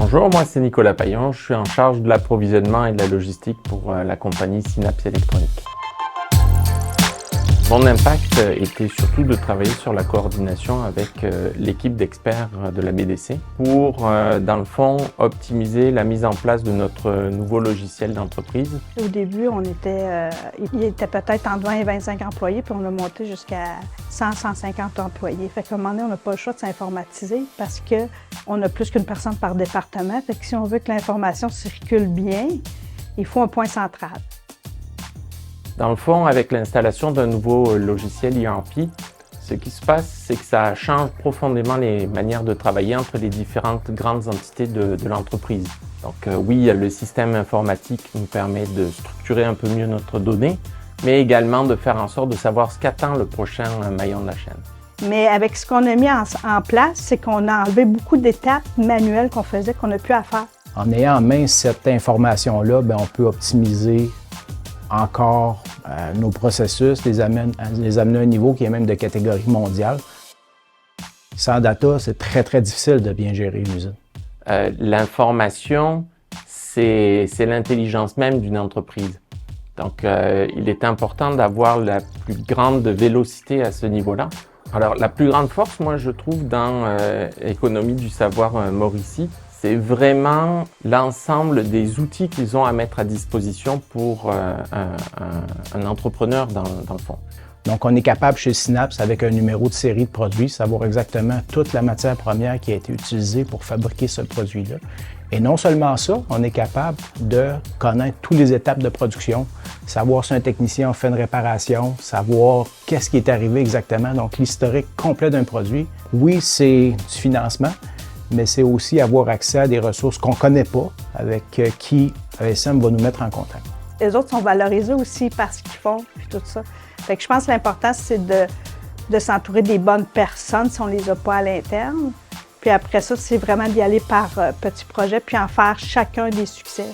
Bonjour, moi c'est Nicolas Payan, je suis en charge de l'approvisionnement et de la logistique pour la compagnie Synapse Électronique. Mon impact était surtout de travailler sur la coordination avec l'équipe d'experts de la BDC pour, dans le fond, optimiser la mise en place de notre nouveau logiciel d'entreprise. Au début, il était peut-être entre 20 et 25 employés, puis on a monté jusqu'à 100-150 employés. Fait qu'à un moment donné, on n'a pas le choix de s'informatiser parce qu'on a plus qu'une personne par département. Fait que si on veut que l'information circule bien, il faut un point central. Dans le fond, avec l'installation d'un nouveau logiciel ERP, ce qui se passe, c'est que ça change profondément les manières de travailler entre les différentes grandes entités de l'entreprise. Donc oui, le système informatique nous permet de structurer un peu mieux notre donnée, mais également de faire en sorte de savoir ce qu'attend le prochain maillon de la chaîne. Mais avec ce qu'on a mis en place, c'est qu'on a enlevé beaucoup d'étapes manuelles qu'on faisait, qu'on n'a plus à faire. En ayant en main cette information-là, on peut optimiser encore nos processus, les amener à un niveau qui est même de catégorie mondiale. Sans data, c'est très, très difficile de bien gérer une usine. L'information, c'est l'intelligence même d'une entreprise. Donc, il est important d'avoir la plus grande vélocité à ce niveau-là. Alors, la plus grande force, moi, je trouve, dans Économie du savoir Mauricie, c'est vraiment l'ensemble des outils qu'ils ont à mettre à disposition pour un entrepreneur dans le fond. Donc, on est capable chez Synapse, avec un numéro de série de produits, savoir exactement toute la matière première qui a été utilisée pour fabriquer ce produit-là. Et non seulement ça, on est capable de connaître toutes les étapes de production, savoir si un technicien a fait une réparation, savoir qu'est-ce qui est arrivé exactement, donc l'historique complet d'un produit. Oui, c'est du financement, mais c'est aussi avoir accès à des ressources qu'on ne connaît pas, avec qui ASM va nous mettre en contact. Les autres sont valorisés aussi par ce qu'ils font, puis tout ça. Fait que je pense que l'important, c'est de s'entourer des bonnes personnes si on ne les a pas à l'interne. Puis après ça, c'est vraiment d'y aller par petits projets, puis en faire chacun des succès.